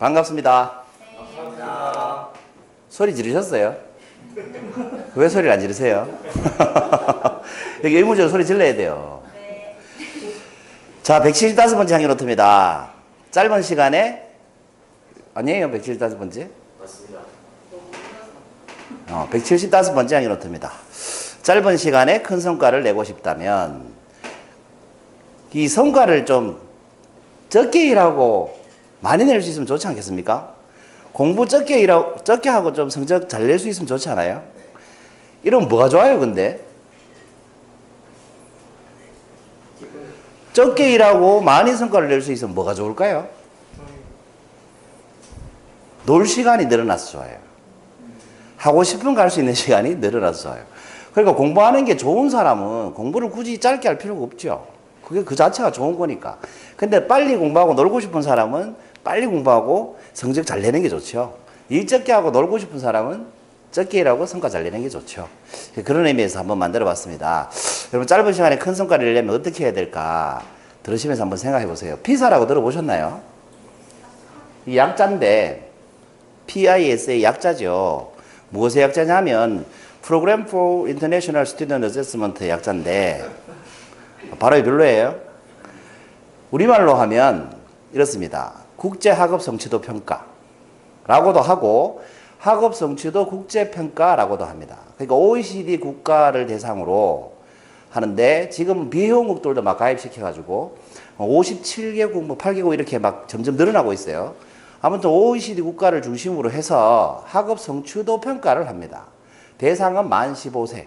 반갑습니다. 감사합니다. 소리 지르셨어요? 왜 소리를 안 지르세요? 여기 의무적으로 소리 질러야 돼요. 자, 175번째 항의 노트입니다. 짧은 시간에, 아니에요, 175번째? 맞습니다. 175번째 항의 노트입니다. 짧은 시간에 큰 성과를 내고 싶다면, 이 성과를 좀 적게 일하고 많이 낼 수 있으면 좋지 않겠습니까? 공부 적게 하고 좀 성적 잘 낼 수 있으면 좋지 않아요? 이러면 뭐가 좋아요, 근데? 적게 일하고 많이 성과를 낼 수 있으면 뭐가 좋을까요? 놀 시간이 늘어나서 좋아요. 하고 싶은 거 할 수 있는 시간이 늘어나서 좋아요. 그러니까 공부하는 게 좋은 사람은 공부를 굳이 짧게 할 필요가 없죠. 그게 그 자체가 좋은 거니까. 근데 빨리 공부하고 놀고 싶은 사람은 빨리 공부하고 성적 잘 내는 게 좋죠. 일 적게 하고 놀고 싶은 사람은 적게 일하고 성과 잘 내는 게 좋죠. 그런 의미에서 한번 만들어 봤습니다. 여러분, 짧은 시간에 큰 성과를 내려면 어떻게 해야 될까? 들으시면서 한번 생각해 보세요. 피사라고 들어보셨나요? 이 약자인데, PISA 약자죠. 무엇의 약자냐면 Program for International Student Assessment 약자인데, 발음이 별로예요. 우리말로 하면 이렇습니다. 국제학업 성취도 평가라고도 하고 학업 성취도 국제평가라고도 합니다. 그러니까 OECD 국가를 대상으로 하는데, 지금 비회원국들도 막 가입시켜가지고 57개국, 뭐 8개국 이렇게 막 점점 늘어나고 있어요. 아무튼 OECD 국가를 중심으로 해서 학업 성취도 평가를 합니다. 대상은 만 15세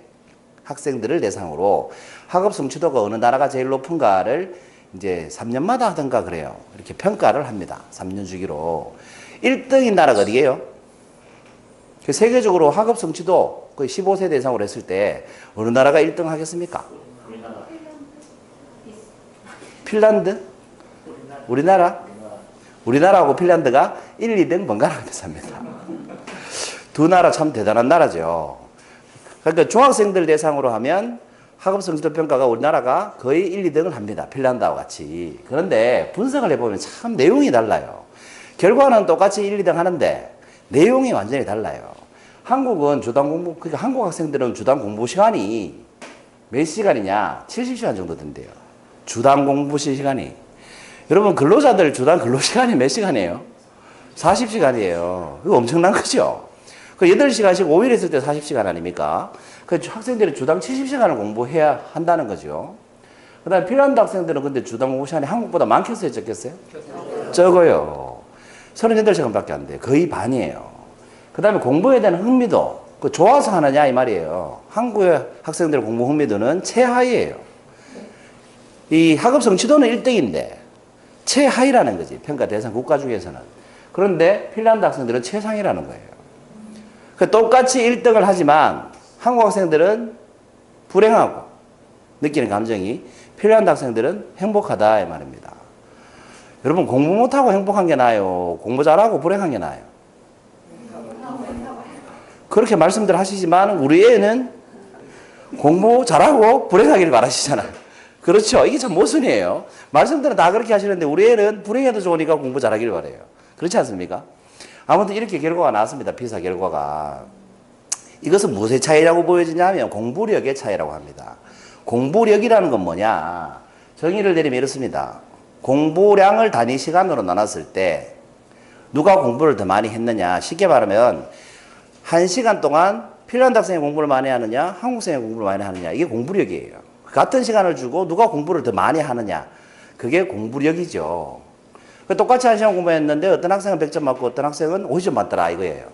학생들을 대상으로 학업 성취도가 어느 나라가 제일 높은가를 이제 3년마다 하던가 그래요. 이렇게 평가를 합니다. 3년 주기로. 1등인 나라가 어디예요? 세계적으로 학업 성취도 거의 15세 대상으로 했을 때 어느 나라가 1등 하겠습니까? 핀란드? 우리나라? 우리나라하고 핀란드가 1, 2등 번갈아 가면서 합니다. 두 나라 참 대단한 나라죠. 그러니까 중학생들 대상으로 하면 학업 성취도 평가가 우리나라가 거의 1, 2등을 합니다. 핀란드와 같이. 그런데 분석을 해보면 참 내용이 달라요. 결과는 똑같이 1, 2등 하는데 내용이 완전히 달라요. 한국은 주당 공부, 그러니까 한국 학생들은 주당 공부 시간이 몇 시간이냐? 70시간 정도 된대요. 주당 공부 시간이. 여러분, 근로자들 주당 근로 시간이 몇 시간이에요? 40시간이에요. 이거 엄청난 거죠? 그 8시간씩 5일 했을 때 40시간 아닙니까? 그 학생들이 주당 70시간을 공부해야 한다는 거죠. 그 다음에 핀란드 학생들은 근데 주당 공부 시간이 한국보다 많겠어요? 적겠어요? 적어요. 38시간밖에 안 돼요. 거의 반이에요. 그 다음에 공부에 대한 흥미도, 그 좋아서 하느냐 이 말이에요. 한국의 학생들의 공부 흥미도는 최하위예요. 이 학업 성취도는 1등인데 최하위라는 거지. 평가 대상 국가 중에서는. 그런데 핀란드 학생들은 최상위라는 거예요. 똑같이 1등을 하지만 한국 학생들은 불행하고 느끼는 감정이, 핀란드 학생들은 행복하다 이 말입니다. 여러분, 공부 못하고 행복한 게 나아요? 공부 잘하고 불행한 게 나아요? 그렇게 말씀들 하시지만 우리 애는 공부 잘하고 불행하기를 바라시잖아요. 그렇죠? 이게 참 모순이에요. 말씀들은 다 그렇게 하시는데 우리 애는 불행해도 좋으니까 공부 잘하기를 바라요. 그렇지 않습니까? 아무튼 이렇게 결과가 나왔습니다. 피사 결과가. 이것은 무엇의 차이라고 보여지냐면 공부력의 차이라고 합니다. 공부력이라는 건 뭐냐? 정의를 내리면 이렇습니다. 공부량을 단위 시간으로 나눴을 때 누가 공부를 더 많이 했느냐? 쉽게 말하면 1시간 동안 핀란드 학생이 공부를 많이 하느냐, 한국 학생이 공부를 많이 하느냐, 이게 공부력이에요. 같은 시간을 주고 누가 공부를 더 많이 하느냐, 그게 공부력이죠. 똑같이 1시간 공부했는데 어떤 학생은 100점 맞고 어떤 학생은 50점 맞더라 이거예요.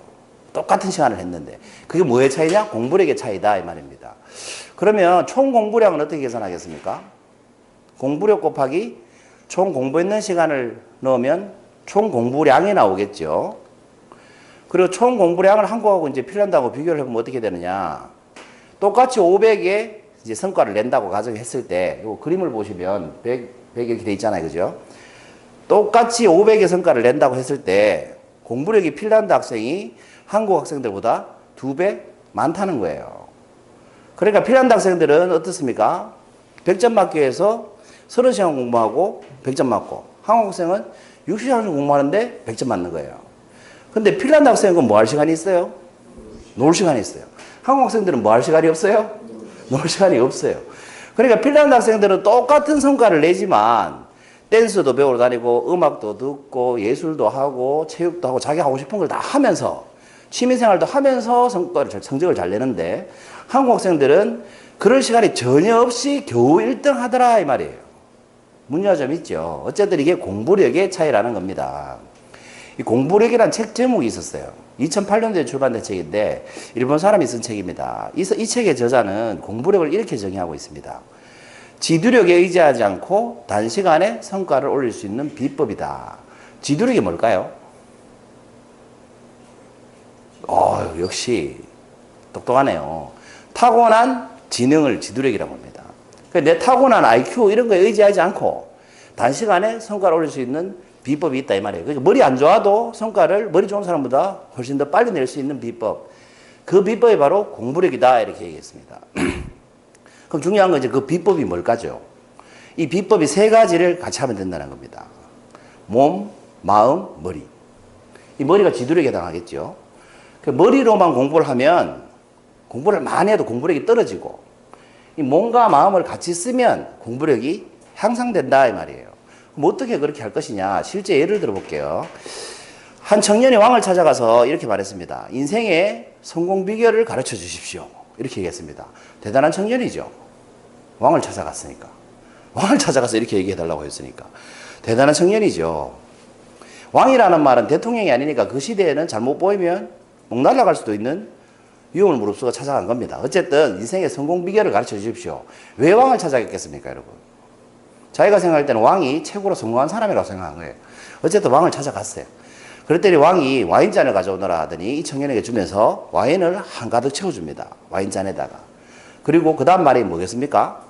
똑같은 시간을 했는데. 그게 뭐의 차이냐? 공부력의 차이다 이 말입니다. 그러면 총 공부량은 어떻게 계산하겠습니까? 공부력 곱하기 총 공부했는 시간을 넣으면 총 공부량이 나오겠죠. 그리고 총 공부량을 한국하고 이제 핀란드하고 비교를 해보면 어떻게 되느냐? 똑같이 500의 이제 성과를 낸다고 가정했을 때, 이 그림을 보시면 100 이렇게 돼 있잖아요, 그죠? 똑같이 500의 성과를 낸다고 했을 때 공부력이 핀란드 학생이 한국 학생들보다 2배 많다는 거예요. 그러니까 핀란드 학생들은 어떻습니까? 100점 맞기 위해서 30시간 공부하고 100점 맞고, 한국 학생은 60시간 공부하는데 100점 맞는 거예요. 근데 핀란드 학생은 뭐 할 시간이 있어요? 놀 시간이 있어요. 한국 학생들은 뭐 할 시간이 없어요? 놀 시간이 없어요. 그러니까 핀란드 학생들은 똑같은 성과를 내지만 댄스도 배우러 다니고 음악도 듣고 예술도 하고 체육도 하고 자기 하고 싶은 걸 다 하면서 취미생활도 하면서 성적을 잘 내는데 한국 학생들은 그럴 시간이 전혀 없이 겨우 1등 하더라 이 말이에요. 문제가 좀 있죠. 어쨌든 이게 공부력의 차이라는 겁니다. 이 공부력이라는 책 제목이 있었어요. 2008년도에 출간된 책인데 일본 사람이 쓴 책입니다. 이 책의 저자는 공부력을 이렇게 정의하고 있습니다. 지도력에 의지하지 않고 단시간에 성과를 올릴 수 있는 비법이다. 지도력이 뭘까요? 역시 똑똑하네요. 타고난 지능을 지도력이라고 합니다. 그러니까 내 타고난 IQ 이런 거에 의지하지 않고 단시간에 성과를 올릴 수 있는 비법이 있다 이 말이에요. 그러니까 머리 안 좋아도 성과를 머리 좋은 사람보다 훨씬 더 빨리 낼 수 있는 비법. 그 비법이 바로 공부력이다 이렇게 얘기했습니다. 그럼 중요한 건 이제 그 비법이 뭘까죠? 이 비법이 세 가지를 같이 하면 된다는 겁니다. 몸, 마음, 머리. 이 머리가 지도력에 해당하겠죠. 그 머리로만 공부를 하면 공부를 많이 해도 공부력이 떨어지고 이 몸과 마음을 같이 쓰면 공부력이 향상된다 이 말이에요. 그럼 어떻게 그렇게 할 것이냐? 실제 예를 들어 볼게요. 한 청년이 왕을 찾아가서 이렇게 말했습니다. 인생의 성공 비결을 가르쳐 주십시오. 이렇게 얘기했습니다. 대단한 청년이죠. 왕을 찾아갔으니까. 왕을 찾아가서 이렇게 얘기해달라고 했으니까. 대단한 청년이죠. 왕이라는 말은 대통령이 아니니까 그 시대에는 잘못 보이면 목 날아갈 수도 있는 위험을 무릅쓰고 찾아간 겁니다. 어쨌든 인생의 성공 비결을 가르쳐 주십시오. 왜 왕을 찾아갔겠습니까, 여러분? 자기가 생각할 때는 왕이 최고로 성공한 사람이라고 생각한 거예요. 어쨌든 왕을 찾아갔어요. 그랬더니 왕이 와인잔을 가져오너라 하더니 이 청년에게 주면서 와인을 한가득 채워줍니다. 와인잔에다가. 그리고 그 다음 말이 뭐겠습니까?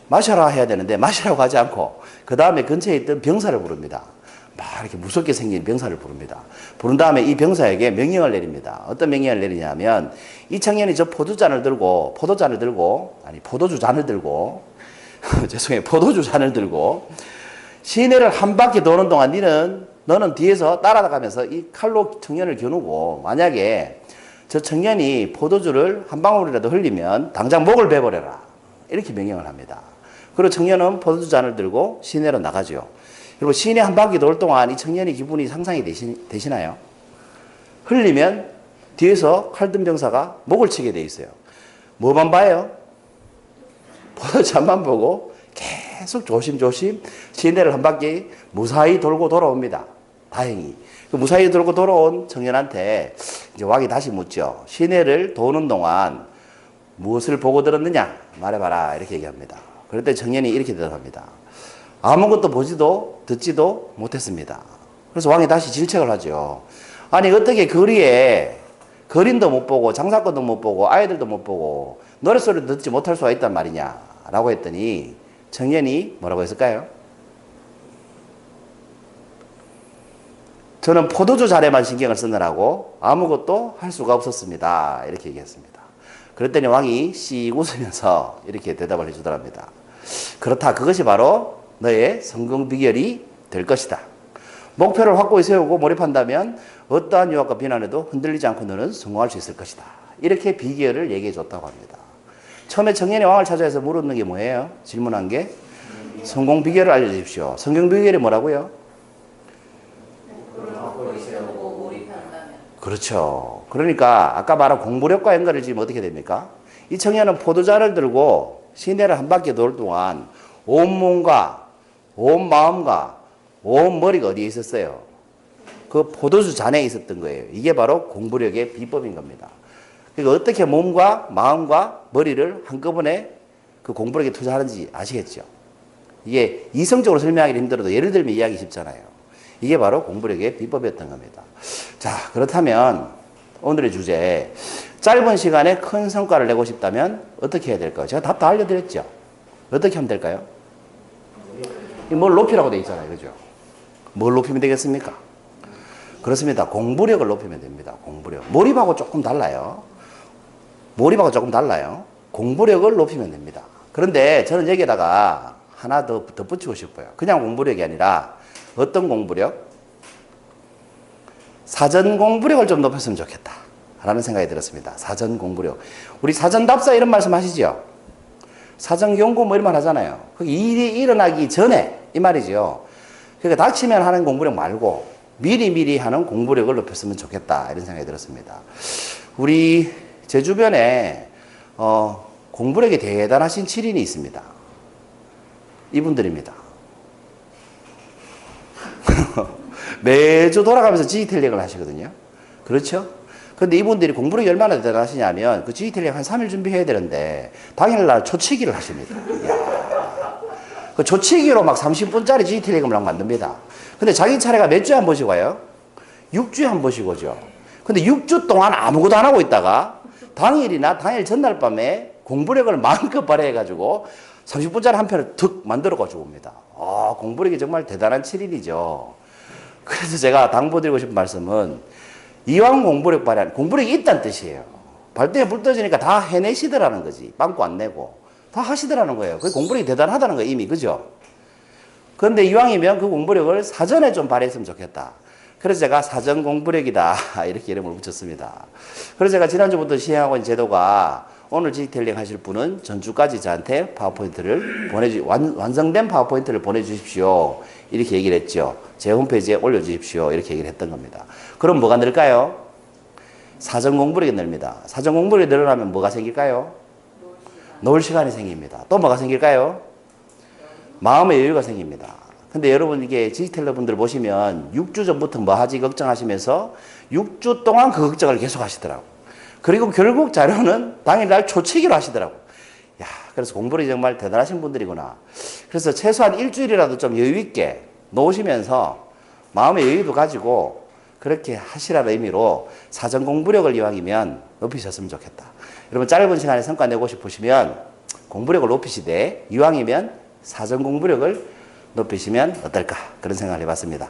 마셔라 해야 되는데 마시라고 하지 않고 그 다음에 근처에 있던 병사를 부릅니다. 막 이렇게 무섭게 생긴 병사를 부릅니다. 부른 다음에 이 병사에게 명령을 내립니다. 어떤 명령을 내리냐면 이 청년이 저 포도주 잔을 들고 죄송해요. 포도주 잔을 들고 시내를 한 바퀴 도는 동안 너는 뒤에서 따라가면서 이 칼로 청년을 겨누고 만약에 저 청년이 포도주를 한 방울이라도 흘리면 당장 목을 베버려라. 이렇게 명령을 합니다. 그리고 청년은 포도주 잔을 들고 시내로 나가죠. 그리고 시내 한 바퀴 돌 동안 이 청년이 기분이 상상이 되시나요? 흘리면 뒤에서 칼든 병사가 목을 치게 돼 있어요. 뭐만 봐요? 포도주 잔만 보고 계속 조심조심 시내를 한 바퀴 무사히 돌고 돌아옵니다. 다행히. 그 무사히 돌고 돌아온 청년한테 이제 왕이 다시 묻죠. 시내를 도는 동안 무엇을 보고 들었느냐? 말해봐라. 이렇게 얘기합니다. 그럴 때 청년이 이렇게 대답합니다. 아무것도 보지도 듣지도 못했습니다. 그래서 왕이 다시 질책을 하죠. 아니 어떻게 거리에 거린도 못 보고 장사꾼도 못 보고 아이들도 못 보고 노랫소리도 듣지 못할 수가 있단 말이냐 라고 했더니 청년이 뭐라고 했을까요? 저는 포도주 잔에만 신경을 쓰느라고 아무것도 할 수가 없었습니다. 이렇게 얘기했습니다. 그랬더니 왕이 씩 웃으면서 이렇게 대답을 해주더랍니다. 그렇다. 그것이 바로 너의 성공 비결이 될 것이다. 목표를 확고히 세우고 몰입한다면 어떠한 유혹과 비난에도 흔들리지 않고 너는 성공할 수 있을 것이다. 이렇게 비결을 얘기해 줬다고 합니다. 처음에 청년이 왕을 찾아서 물었는 게 뭐예요? 질문한 게 성공 비결을 알려주십시오. 성공 비결이 뭐라고요? 그렇죠. 그러니까 아까 말한 공부력과 연결을 지으면 어떻게 됩니까? 이 청년은 포도잔을 들고 시내를 한 바퀴 돌 동안 온 몸과 온 마음과 온 머리가 어디에 있었어요? 그 포도주 잔에 있었던 거예요. 이게 바로 공부력의 비법인 겁니다. 그러니까 어떻게 몸과 마음과 머리를 한꺼번에 그 공부력에 투자하는지 아시겠죠? 이게 이성적으로 설명하기 힘들어도 예를 들면 이해하기 쉽잖아요. 이게 바로 공부력의 비법이었던 겁니다. 자, 그렇다면 오늘의 주제, 짧은 시간에 큰 성과를 내고 싶다면 어떻게 해야 될까요? 제가 답 다 알려드렸죠? 어떻게 하면 될까요? 뭘 높이라고 돼 있잖아요. 그죠? 뭘 높이면 되겠습니까? 그렇습니다. 공부력을 높이면 됩니다. 공부력. 몰입하고 조금 달라요. 몰입하고 조금 달라요. 공부력을 높이면 됩니다. 그런데 저는 여기에다가 하나 더 덧붙이고 싶어요. 그냥 공부력이 아니라 어떤 공부력? 사전 공부력을 좀 높였으면 좋겠다 라는 생각이 들었습니다. 사전 공부력. 우리 사전답사 이런 말씀 하시죠? 사전 경고 뭐 이런 말 하잖아요. 그 일이 일어나기 전에 이 말이죠. 그러니까 닥치면 하는 공부력 말고 미리미리 하는 공부력을 높였으면 좋겠다 이런 생각이 들었습니다. 우리 제 주변에 공부력이 대단하신 7인이 있습니다. 이분들입니다. 매주 돌아가면서 지휘텔링을 하시거든요. 그렇죠? 근데 이분들이 공부력이 얼마나 대단하시냐면 그 지휘텔링 한 3일 준비해야 되는데 당일날 초치기를 하십니다. 이야. 그 초치기로 막 30분짜리 지휘텔링을 막 만듭니다. 근데 자기 차례가 몇 주에 한 번씩 와요? 6주에 한 번씩 오죠. 근데 6주 동안 아무것도 안 하고 있다가 당일이나 당일 전날 밤에 공부력을 마음껏 발휘해가지고 30분짜리 한 편을 툭 만들어가지고 옵니다. 아, 공부력이 정말 대단한 7인이죠. 그래서 제가 당부드리고 싶은 말씀은 이왕 공부력 발휘하는, 공부력이 있다는 뜻이에요. 발등에 불 떠지니까 다 해내시더라는 거지. 빵꾸 안 내고. 다 하시더라는 거예요. 그게 공부력이 대단하다는 거예요, 이미. 그죠? 그런데 이왕이면 그 공부력을 사전에 좀 발휘했으면 좋겠다. 그래서 제가 사전 공부력이다. 이렇게 이름을 붙였습니다. 그래서 제가 지난주부터 시행하고 있는 제도가 오늘 지휘텔링 하실 분은 전주까지 저한테 파워포인트를 완성된 파워포인트를 보내주십시오. 이렇게 얘기를 했죠. 제 홈페이지에 올려주십시오. 이렇게 얘기를 했던 겁니다. 그럼 뭐가 늘까요? 사전 공부력이 늘립니다. 사전 공부력이 늘어나면 뭐가 생길까요? 놀 시간이 생깁니다. 또 뭐가 생길까요? 마음의 여유가 생깁니다. 근데 여러분 이게 지휘텔러 분들 보시면 6주 전부터 뭐 하지 걱정하시면서 6주 동안 그 걱정을 계속 하시더라고. 그리고 결국 자료는 당일날 초치기로 하시더라고. 야, 그래서 공부력이 정말 대단하신 분들이구나. 그래서 최소한 일주일이라도 좀 여유 있게 놓으시면서 마음의 여유도 가지고 그렇게 하시라는 의미로 사전 공부력을 이왕이면 높이셨으면 좋겠다. 여러분 짧은 시간에 성과 내고 싶으시면 공부력을 높이시되 이왕이면 사전 공부력을 높이시면 어떨까 그런 생각을 해봤습니다.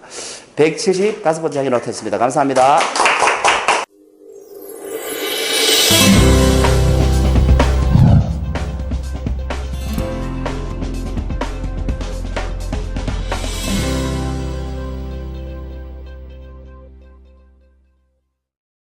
175번째 확인 못했습니다. 감사합니다.